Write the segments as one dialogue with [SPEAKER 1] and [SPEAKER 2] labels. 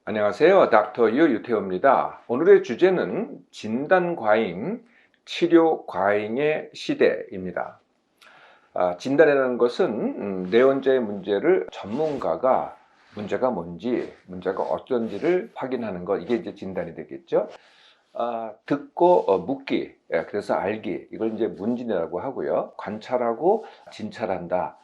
[SPEAKER 1] 안녕하세요. 닥터 유태호입니다. 오늘의 주제는 진단과잉, 치료과잉의 시대입니다. 진단이라는 것은 내원자의 문제를 전문가가 문제가 뭔지, 문제가 어떤지를 확인하는 것, 이게 이제 진단이 되겠죠. 듣고 묻기, 그래서 알기, 이걸 이제 문진이라고 하고요. 관찰하고 진찰한다.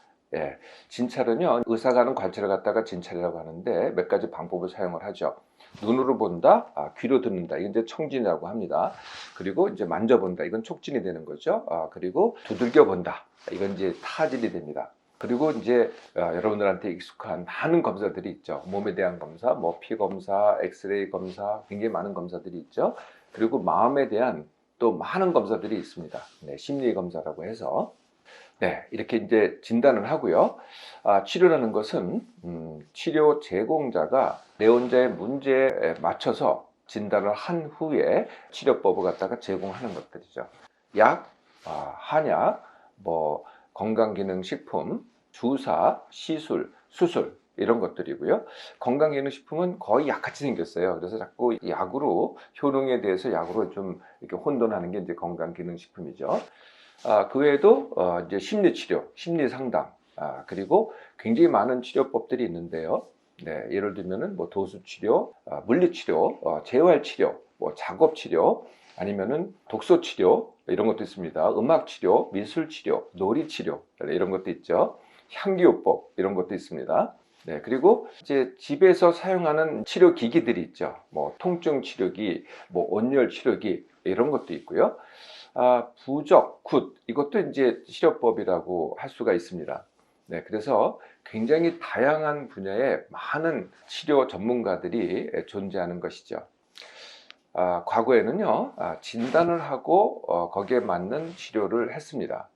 [SPEAKER 1] 진찰은요, 의사가 하는 관찰을 갖다가 진찰이라고 하는데 몇 가지 방법을 사용을 하죠. 눈으로 본다, 귀로 듣는다, 이건 이제 청진이라고 합니다. 그리고 이제 만져본다, 이건 촉진이 되는 거죠. 그리고 두들겨 본다, 이건 이제 타진이 됩니다. 그리고 이제 여러분들한테 익숙한 많은 검사들이 있죠. 몸에 대한 검사, 뭐 피 검사, 엑스레이 검사, 굉장히 많은 검사들이 있죠. 그리고 마음에 대한 또 많은 검사들이 있습니다. 심리 검사라고 해서 이렇게 이제 진단을 하고요. 치료라는 것은 치료 제공자가 내원자의 문제에 맞춰서 진단을 한 후에 치료법을 갖다가 제공하는 것들이죠. 약, 한약, 뭐 건강기능식품, 주사, 시술, 수술, 이런 것들이고요. 건강기능식품은 거의 약같이 생겼어요. 그래서 자꾸 약으로, 효능에 대해서 약으로 좀 이렇게 혼돈하는 게 이제 건강기능식품이죠. 그 외에도 이제 심리치료, 심리상담, 그리고 굉장히 많은 치료법들이 있는데요. 예를 들면은 뭐 도수치료, 물리치료, 재활치료, 뭐 작업치료, 아니면은 독소치료, 이런 것도 있습니다. 음악치료, 미술치료, 놀이치료, 이런 것도 있죠. 향기요법, 이런 것도 있습니다. 그리고 이제 집에서 사용하는 치료 기기들이 있죠. 뭐 통증 치료기, 뭐 온열 치료기, 이런 것도 있고요. 부적, 굿, 이것도 이제 치료법이라고 할 수가 있습니다. 그래서 굉장히 다양한 분야의 많은 치료 전문가들이 존재하는 것이죠. 과거에는요, 진단을 하고 거기에 맞는 치료를 했습니다.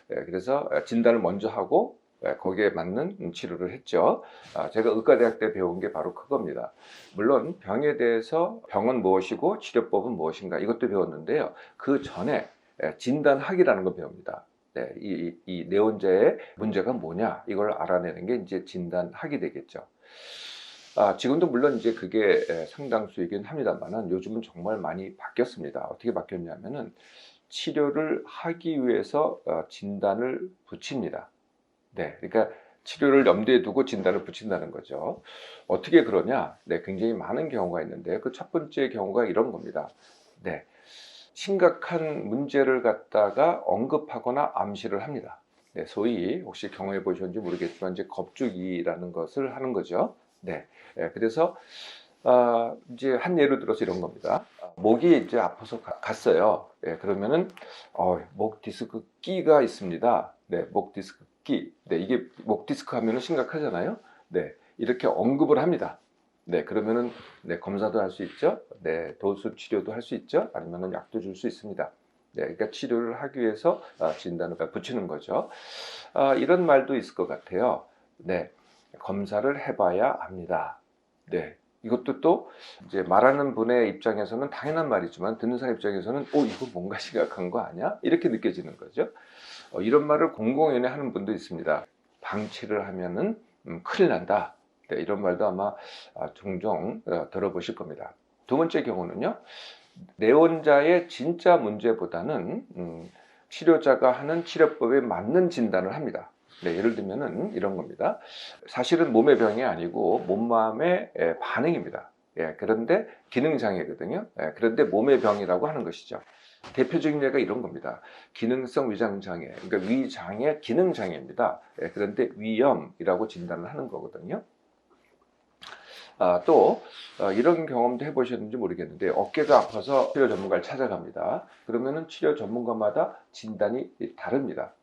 [SPEAKER 1] 그래서 진단을 먼저 하고 거기에 맞는 치료를 했죠. 제가 의과대학 때 배운 게 바로 그겁니다. 물론 병에 대해서 병은 무엇이고 치료법은 무엇인가, 이것도 배웠는데요. 그 전에 진단학이라는 걸 배웁니다. 이 내원자의 문제가 뭐냐, 이걸 알아내는 게 이제 진단학이 되겠죠. 지금도 물론 이제 그게 상당수이긴 합니다만은 요즘은 정말 많이 바뀌었습니다. 어떻게 바뀌었냐면은 치료를 하기 위해서 진단을 붙입니다. 그러니까 치료를 염두에 두고 진단을 붙인다는 거죠. 어떻게 그러냐? 굉장히 많은 경우가 있는데 그 첫 번째 경우가 이런 겁니다. 심각한 문제를 갖다가 언급하거나 암시를 합니다. 소위 혹시 경험해 보셨는지 모르겠지만 이제 겁주기라는 것을 하는 거죠. 그래서 이제 한 예를 들어서 이런 겁니다. 목이 이제 아파서 갔어요. 그러면은 목 디스크 끼가 있습니다. 목 디스크 끼. 이게 목 디스크 하면은 심각하잖아요. 이렇게 언급을 합니다. 그러면은 검사도 할 수 있죠. 도수 치료도 할 수 있죠. 아니면은 약도 줄 수 있습니다. 그러니까 치료를 하기 위해서 진단을 붙이는 거죠. 이런 말도 있을 것 같아요. 검사를 해봐야 합니다. 이것도 또 이제 말하는 분의 입장에서는 당연한 말이지만 듣는 사람 입장에서는 이거 뭔가 심각한 거 아니야? 이렇게 느껴지는 거죠. 이런 말을 공공연히 하는 분도 있습니다. 방치를 하면은 큰일 난다. 이런 말도 아마 종종 들어보실 겁니다. 두 번째 경우는요, 내원자의 진짜 문제보다는 치료자가 하는 치료법에 맞는 진단을 합니다. 예를 들면은 이런 겁니다. 사실은 몸의 병이 아니고 몸마음의 반응입니다. 그런데 기능장애거든요. 그런데 몸의 병이라고 하는 것이죠. 대표적인 예가 이런 겁니다. 기능성 위장장애, 그러니까 위장의 기능장애입니다. 그런데 위염이라고 진단을 하는 거거든요. 또 이런 경험도 해보셨는지 모르겠는데 어깨가 아파서 치료 전문가를 찾아갑니다. 그러면은 치료 전문가마다 진단이 다릅니다.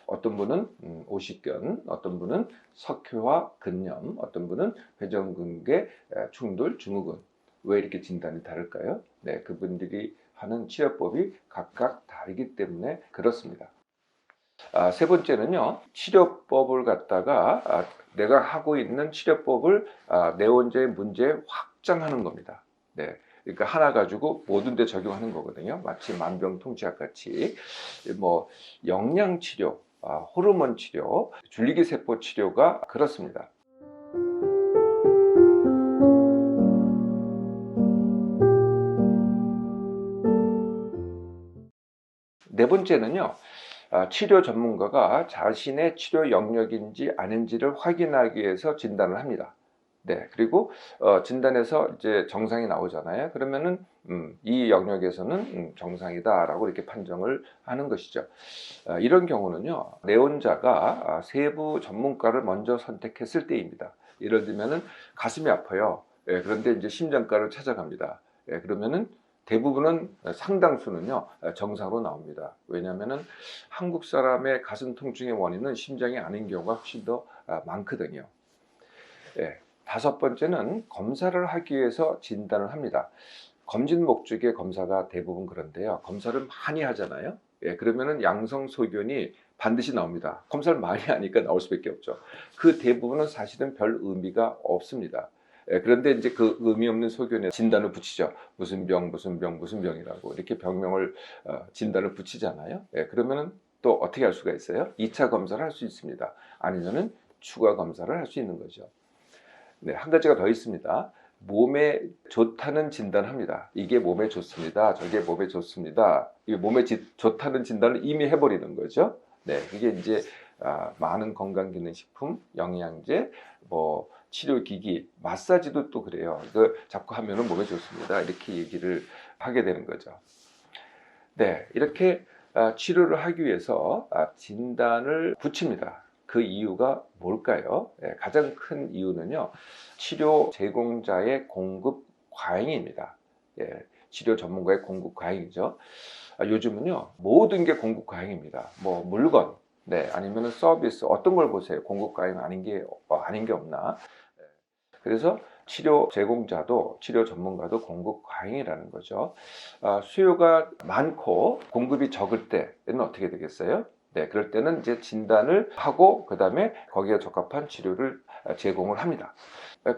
[SPEAKER 1] 어떤 분은 오십견, 어떤 분은 석회화 근염, 어떤 분은 회전근개 충돌 증후군. 왜 이렇게 진단이 다를까요? 그분들이 하는 치료법이 각각 다르기 때문에 그렇습니다. 세 번째는요, 치료법을 갖다가 내가 하고 있는 치료법을 내원자의 문제에 확장하는 겁니다. 그러니까 하나 가지고 모든 데 적용하는 거거든요. 마치 만병통치약 같이 뭐 영양치료, 호르몬 치료, 줄기세포 치료가 그렇습니다. 네 번째는요. 치료 전문가가 자신의 치료 영역인지 아닌지를 확인하기 위해서 진단을 합니다. 네, 그리고 진단에서 이제 정상이 나오잖아요. 그러면은 이 영역에서는 정상이다라고 이렇게 판정을 하는 것이죠. 이런 경우는요, 내원자가 세부 전문가를 먼저 선택했을 때입니다. 예를 들면은 가슴이 아파요. 예, 그런데 이제 심장과를 찾아갑니다. 예, 그러면은 대부분은 상당수는요 정상으로 나옵니다. 왜냐하면은 한국 사람의 가슴 통증의 원인은 심장이 아닌 경우가 훨씬 더 많거든요. 예, 다섯 번째는 검사를 하기 위해서 진단을 합니다. 검진 목적의 검사가 대부분 그런데요. 검사를 많이 하잖아요. 예, 그러면은 양성 소견이 반드시 나옵니다. 검사를 많이 하니까 나올 수밖에 없죠. 그 대부분은 사실은 별 의미가 없습니다. 예, 그런데 이제 그 의미 없는 소견에 진단을 붙이죠. 무슨 병, 무슨 병, 무슨 병이라고 이렇게 병명을 진단을 붙이잖아요. 예, 그러면은 또 어떻게 할 수가 있어요? 2차 검사를 할 수 있습니다. 아니면은 추가 검사를 할 수 있는 거죠. 네, 한 가지가 더 있습니다. 몸에 좋다는 진단합니다. 이게 몸에 좋습니다. 저게 몸에 좋습니다. 이게 몸에 좋다는 진단을 이미 해버리는 거죠. 네, 이게 이제 많은 건강기능식품, 영양제, 뭐 치료기기, 마사지도 또 그래요. 이거 자꾸 하면은 몸에 좋습니다. 이렇게 얘기를 하게 되는 거죠. 네, 이렇게 치료를 하기 위해서 진단을 붙입니다. 그 이유가 뭘까요? 네, 가장 큰 이유는요, 치료 제공자의 공급 과잉입니다. 예, 치료 전문가의 공급 과잉이죠. 요즘은요, 모든 게 공급 과잉입니다. 뭐 물건, 네, 아니면 서비스, 어떤 걸 보세요? 공급 과잉 아닌 게 없나? 그래서 치료 제공자도 치료 전문가도 공급 과잉이라는 거죠. 수요가 많고 공급이 적을 때는 어떻게 되겠어요? 네, 그럴 때는 이제 진단을 하고 그 다음에 거기에 적합한 치료를 제공을 합니다.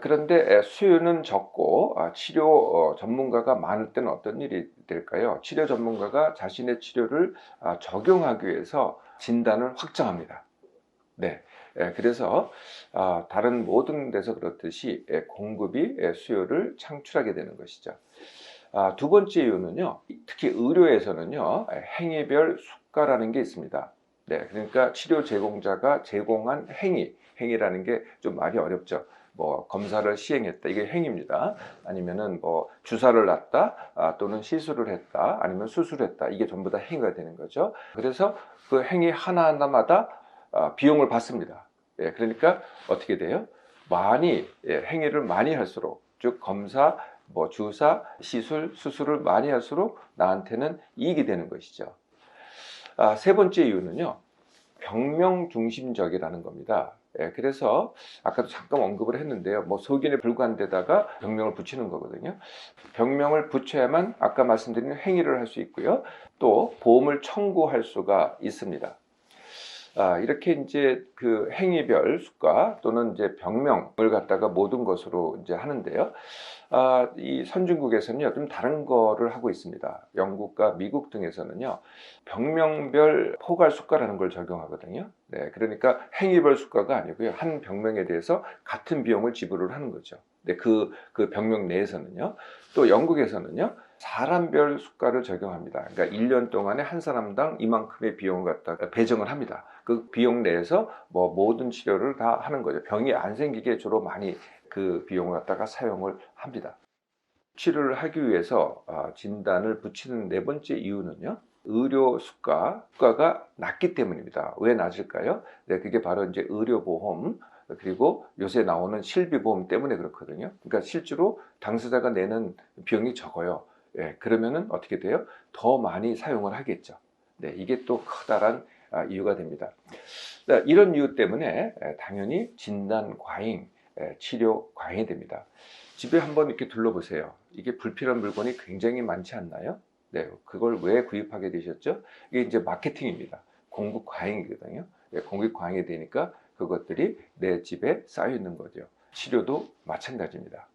[SPEAKER 1] 그런데 수요는 적고 치료 전문가가 많을 때는 어떤 일이 될까요? 치료 전문가가 자신의 치료를 적용하기 위해서 진단을 확장합니다. 네. 그래서 다른 모든 데서 그렇듯이 공급이 수요를 창출하게 되는 것이죠. 두 번째 이유는요, 특히 의료에서는요, 행위별 수가라는 게 있습니다. 네, 그러니까 치료 제공자가 제공한 행위라는 게 좀 말이 어렵죠. 뭐 검사를 시행했다, 이게 행위입니다. 아니면은 뭐 주사를 놨다, 또는 시술을 했다, 아니면 수술했다, 이게 전부 다 행위가 되는 거죠. 그래서 그 행위 하나하나마다 비용을 받습니다. 예, 그러니까 어떻게 돼요? 행위를 많이 할수록, 즉 검사, 뭐 주사, 시술, 수술을 많이 할수록 나한테는 이익이 되는 것이죠. 세 번째 이유는요, 병명 중심적이라는 겁니다. 예, 그래서 아까도 잠깐 언급을 했는데요, 뭐 소견에 불과한 데다가 병명을 붙이는 거거든요. 병명을 붙여야만 아까 말씀드린 행위를 할 수 있고요, 또 보험을 청구할 수가 있습니다. 이렇게 이제 그 행위별 수가 또는 이제 병명을 갖다가 모든 것으로 이제 하는데요. 이 선진국에서는요, 좀 다른 거를 하고 있습니다. 영국과 미국 등에서는요, 병명별 포괄 수가라는 걸 적용하거든요. 네, 그러니까 행위별 수가가 아니고요, 한 병명에 대해서 같은 비용을 지불을 하는 거죠. 네, 그 병명 내에서는요. 또 영국에서는요, 사람별 수가를 적용합니다. 그러니까 1년 동안에 한 사람당 이만큼의 비용을 갖다가 배정을 합니다. 그 비용 내에서 뭐 모든 치료를 다 하는 거죠. 병이 안 생기게 주로 많이 그 비용을 갖다가 사용을 합니다. 치료를 하기 위해서 진단을 붙이는 네 번째 이유는요, 의료 수가가 낮기 때문입니다. 왜 낮을까요? 네, 그게 바로 이제 의료보험, 그리고 요새 나오는 실비보험 때문에 그렇거든요. 그러니까 실제로 당사자가 내는 비용이 적어요. 예, 그러면은 어떻게 돼요? 더 많이 사용을 하겠죠. 네, 이게 또 커다란 이유가 됩니다. 이런 이유 때문에 당연히 진단 과잉, 치료 과잉이 됩니다. 집에 한번 이렇게 둘러보세요. 이게 불필요한 물건이 굉장히 많지 않나요? 네, 그걸 왜 구입하게 되셨죠? 이게 이제 마케팅입니다. 공급 과잉이거든요. 네, 공급 과잉이 되니까 그것들이 내 집에 쌓여 있는 거죠. 치료도 마찬가지입니다.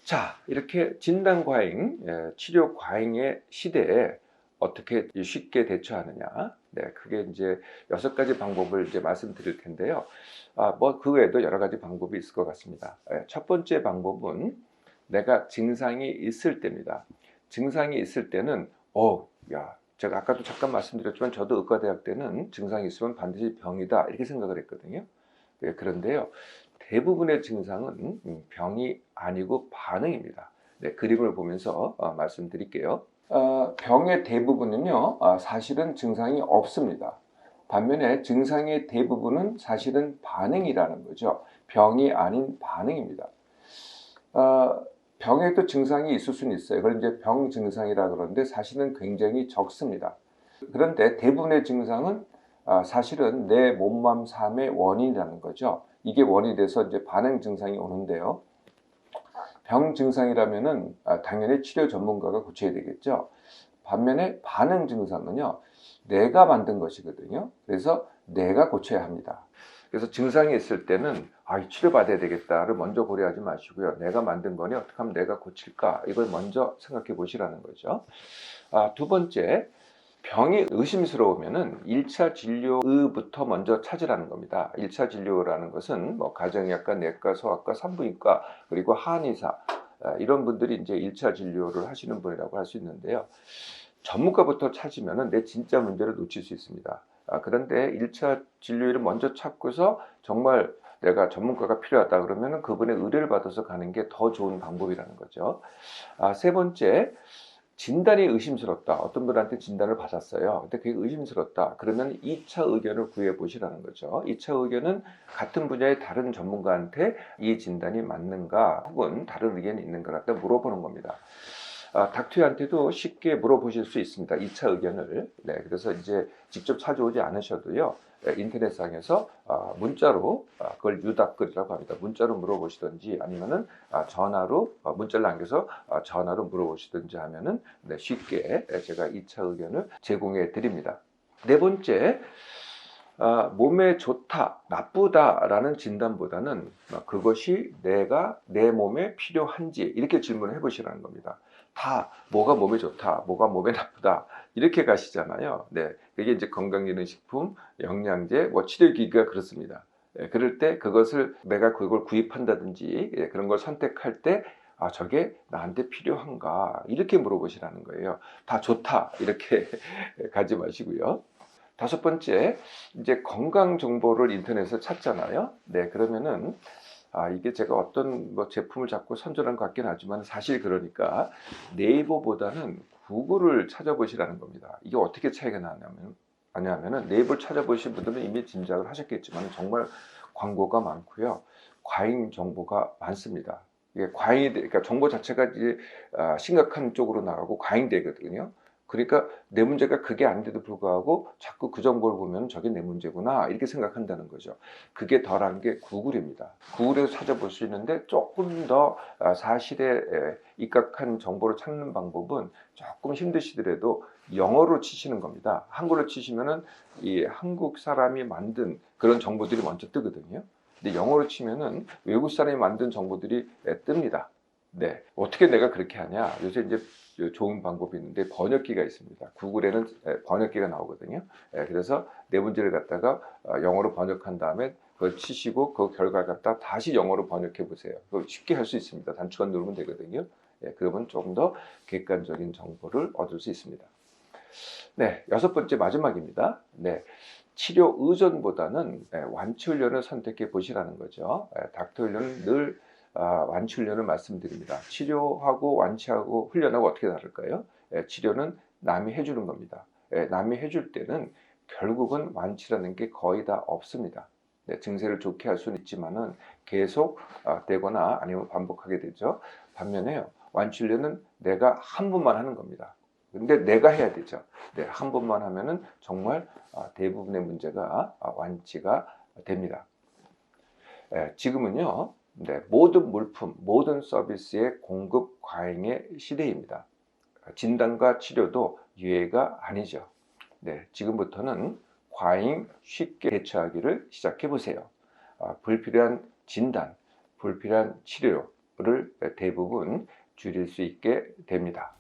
[SPEAKER 1] 자, 이렇게 진단 과잉, 치료 과잉의 시대에 어떻게 쉽게 대처하느냐? 네, 그게 이제 6가지 방법을 이제 말씀드릴 텐데요. 뭐 그 외에도 여러 가지 방법이 있을 것 같습니다. 첫 번째 방법은 내가 증상이 있을 때입니다. 증상이 있을 때는, 야, 제가 아까도 잠깐 말씀드렸지만 저도 의과대학 때는 증상이 있으면 반드시 병이다 이렇게 생각을 했거든요. 네, 그런데요. 대부분의 증상은 병이 아니고 반응입니다. 네, 그림을 보면서 말씀드릴게요. 병의 대부분은요, 사실은 증상이 없습니다. 반면에 증상의 대부분은 사실은 반응이라는 거죠. 병이 아닌 반응입니다. 병에도 증상이 있을 수는 있어요. 그걸 이제 병 증상이라 그러는데 사실은 굉장히 적습니다. 그런데 대부분의 증상은 사실은 내 몸, 맘, 삶의 원인이라는 거죠. 이게 원인이 돼서 이제 반응 증상이 오는데요. 병 증상이라면은 당연히 치료 전문가가 고쳐야 되겠죠. 반면에 반응 증상은요, 내가 만든 것이거든요. 그래서 내가 고쳐야 합니다. 그래서 증상이 있을 때는 치료받아야 되겠다를 먼저 고려하지 마시고요. 내가 만든 거니 어떻게 하면 내가 고칠까? 이걸 먼저 생각해 보시라는 거죠. 두 번째, 병이 의심스러우면은 1차 진료부터 먼저 찾으라는 겁니다. 1차 진료라는 것은 뭐 가정의학과, 내과, 소아과, 산부인과, 그리고 한의사 이런 분들이 이제 1차 진료를 하시는 분이라고 할 수 있는데요. 전문가부터 찾으면은 내 진짜 문제를 놓칠 수 있습니다. 그런데 1차 진료를 먼저 찾고서 정말 내가 전문가가 필요하다 그러면은 그분의 의뢰를 받아서 가는 게 더 좋은 방법이라는 거죠. 세 번째, 진단이 의심스럽다. 어떤 분한테 진단을 받았어요. 근데 그게 의심스럽다. 그러면 2차 의견을 구해 보시라는 거죠. 2차 의견은 같은 분야의 다른 전문가한테 이 진단이 맞는가 혹은 다른 의견이 있는가 갖다 물어보는 겁니다. 닥터한테도 쉽게 물어보실 수 있습니다. 2차 의견을. 네, 그래서 이제 직접 찾아오지 않으셔도요. 인터넷상에서 문자로 그걸 유답글이라고 합니다. 문자로 물어보시든지 아니면은 전화로 문자를 남겨서 전화로 물어보시든지 하면은 쉽게 제가 2차 의견을 제공해 드립니다. 네 번째, 몸에 좋다, 나쁘다라는 진단보다는 그것이 내가 내 몸에 필요한지 이렇게 질문을 해보시라는 겁니다. 다 뭐가 몸에 좋다, 뭐가 몸에 나쁘다 이렇게 가시잖아요. 네, 이게 이제 건강기능식품, 영양제, 뭐 치료기기가 그렇습니다. 그럴 때 그것을 내가 그걸 구입한다든지 그런 걸 선택할 때 저게 나한테 필요한가 이렇게 물어보시라는 거예요. 다 좋다 이렇게 가지 마시고요. 다섯 번째, 이제 건강 정보를 인터넷에서 찾잖아요. 네, 그러면은 이게 제가 어떤 뭐 제품을 자꾸 선전한 것 같긴 하지만 사실 그러니까 네이버보다는 구글을 찾아보시라는 겁니다. 이게 어떻게 차이가 나냐면은 네이버를 찾아보신 분들은 이미 짐작을 하셨겠지만 정말 광고가 많고요. 과잉 정보가 많습니다. 이게 그러니까 정보 자체가 이제 심각한 쪽으로 나가고 과잉되거든요. 그러니까 내 문제가 그게 아닌데도 불구하고 자꾸 그 정보를 보면 저게 내 문제구나 이렇게 생각한다는 거죠. 그게 덜한 게 구글입니다. 구글에서 찾아볼 수 있는데 조금 더 사실에 입각한 정보를 찾는 방법은 조금 힘드시더라도 영어로 치시는 겁니다. 한글로 치시면은 이 한국 사람이 만든 그런 정보들이 먼저 뜨거든요. 근데 영어로 치면은 외국 사람이 만든 정보들이 뜹니다. 네. 어떻게 내가 그렇게 하냐? 요새 이제 좋은 방법이 있는데 번역기가 있습니다. 구글에는 번역기가 나오거든요. 그래서 내 문제를 갖다가 영어로 번역한 다음에 그걸 치시고 그 결과를 갖다 다시 영어로 번역해 보세요. 그거 쉽게 할 수 있습니다. 단추만 누르면 되거든요. 그러면 조금 더 객관적인 정보를 얻을 수 있습니다. 네, 여섯 번째 마지막입니다. 네. 치료 의존보다는 완치 훈련을 선택해 보시라는 거죠. 닥터 훈련은 늘 완치 훈련을 말씀드립니다. 치료하고 완치하고 훈련하고 어떻게 다를까요? 치료는 남이 해주는 겁니다. 남이 해줄 때는 결국은 완치라는 게 거의 다 없습니다. 증세를 좋게 할 수는 있지만은 계속 되거나 아니면 반복하게 되죠. 반면에요, 완치 훈련은 내가 한 번만 하는 겁니다. 근데 내가 해야 되죠. 한 번만 하면은 정말 대부분의 문제가 완치가 됩니다. 지금은요, 모든 물품, 모든 서비스의 공급 과잉의 시대입니다. 진단과 치료도 유예가 아니죠. 지금부터는 과잉 쉽게 대처하기를 시작해 보세요. 불필요한 진단, 불필요한 치료를 대부분 줄일 수 있게 됩니다.